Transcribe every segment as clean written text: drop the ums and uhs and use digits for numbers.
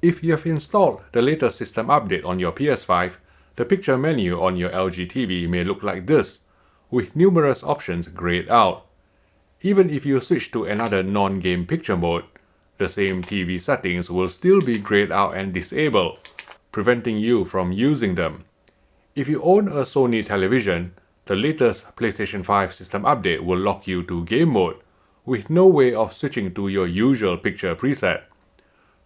If you have installed the latest system update on your PS5, the picture menu on your LG TV may look like this, with numerous options grayed out. Even if you switch to another non-game picture mode, the same TV settings will still be grayed out and disabled, preventing you from using them. If you own a Sony television, the latest PlayStation 5 system update will lock you to game mode, with no way of switching to your usual picture preset.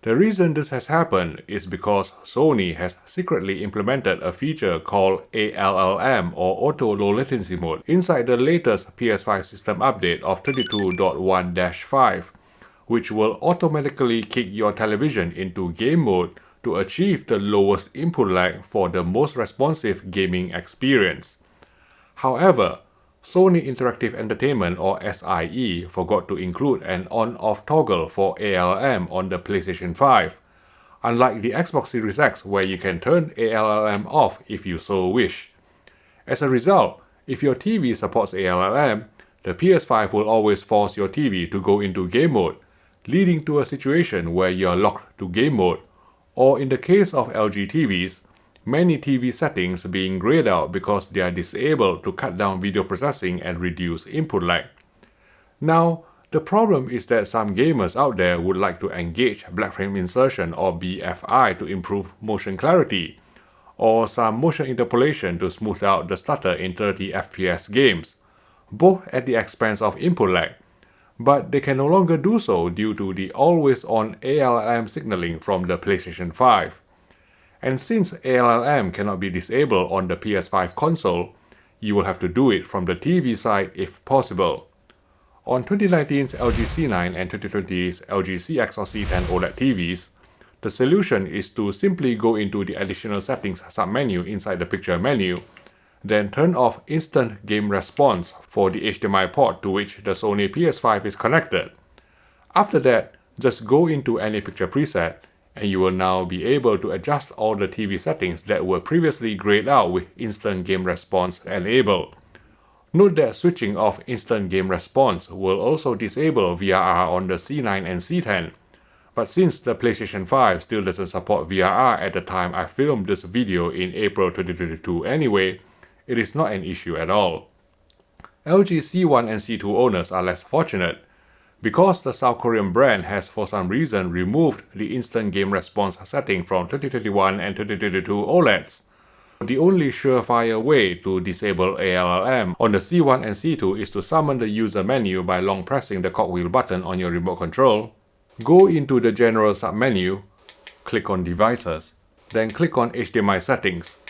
The reason this has happened is because Sony has secretly implemented a feature called ALLM or Auto Low Latency Mode inside the latest PS5 system update of 22.1-5, which will automatically kick your television into game mode to achieve the lowest input lag for the most responsive gaming experience. However, Sony Interactive Entertainment or SIE forgot to include an on-off toggle for ALM on the PlayStation 5, unlike the Xbox Series X where you can turn ALM off if you so wish. As a result, if your TV supports ALM, the PS5 will always force your TV to go into game mode, leading to a situation where you are locked to game mode, or in the case of LG TVs, many TV settings being grayed out because they are disabled to cut down video processing and reduce input lag. Now, the problem is that some gamers out there would like to engage black frame insertion or BFI to improve motion clarity, or some motion interpolation to smooth out the stutter in 30 FPS games, both at the expense of input lag. But they can no longer do so due to the always-on ALM signaling from the PlayStation 5. And since ALM cannot be disabled on the PS5 console, you will have to do it from the TV side if possible. On 2019's LG C9 and 2020's LG CX or C10 OLED TVs, the solution is to simply go into the additional settings submenu inside the picture menu, then turn off instant game response for the HDMI port to which the Sony PS5 is connected. After that, just go into any picture preset, and you will now be able to adjust all the TV settings that were previously grayed out with instant game response enabled. Note that switching off instant game response will also disable VRR on the C9 and C10, but since the PlayStation 5 still doesn't support VRR at the time I filmed this video in April 2022 anyway, it is not an issue at all. LG C1 and C2 owners are less fortunate, because the South Korean brand has for some reason removed the instant game response setting from 2021 and 2022 OLEDs. The only surefire way to disable ALM on the C1 and C2 is to summon the user menu by long pressing the cogwheel button on your remote control. Go into the general submenu, click on devices, then click on HDMI settings.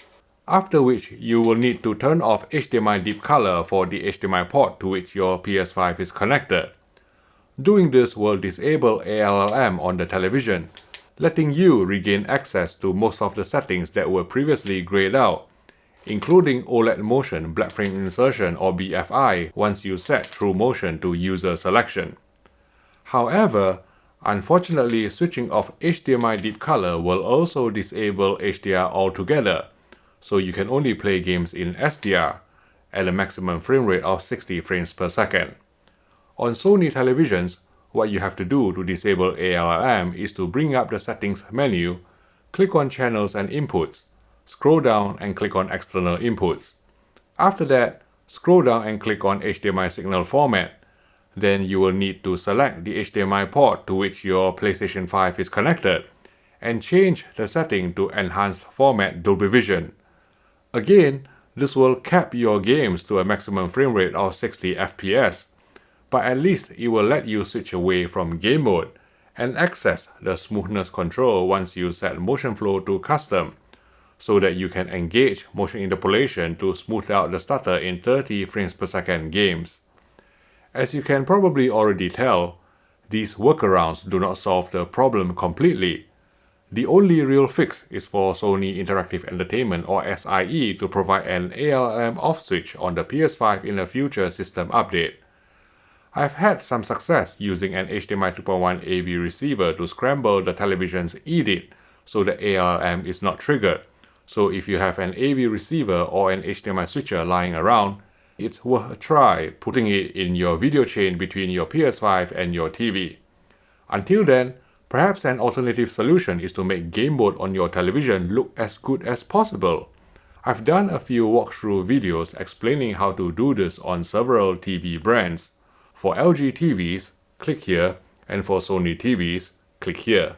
After which you will need to turn off HDMI deep color for the HDMI port to which your PS5 is connected. Doing this will disable ALM on the television, letting you regain access to most of the settings that were previously grayed out, including OLED motion black frame insertion or BFI once you set True Motion to user selection. However, unfortunately, switching off HDMI deep color will also disable HDR altogether, so you can only play games in SDR at a maximum frame rate of 60 frames per second. On Sony televisions, what you have to do to disable ALM is to bring up the settings menu, click on Channels and Inputs, scroll down and click on External Inputs. After that, scroll down and click on HDMI signal format. Then you will need to select the HDMI port to which your PlayStation 5 is connected, and change the setting to Enhanced Format Dolby Vision. Again, this will cap your games to a maximum frame rate of 60 FPS, but at least it will let you switch away from game mode and access the smoothness control once you set motion flow to custom, so that you can engage motion interpolation to smooth out the stutter in 30 frames per second games. As you can probably already tell, these workarounds do not solve the problem completely. The only real fix is for Sony Interactive Entertainment or SIE to provide an ALM off switch on the PS5 in a future system update. I've had some success using an HDMI 2.1 AV receiver to scramble the television's EDIT so the ALM is not triggered. So if you have an AV receiver or an HDMI switcher lying around, it's worth a try putting it in your video chain between your PS5 and your TV. Until then, Perhaps an alternative solution is to make game mode on your television look as good as possible. I've done a few walkthrough videos explaining how to do this on several TV brands. For LG TVs, click here, and for Sony TVs, click here.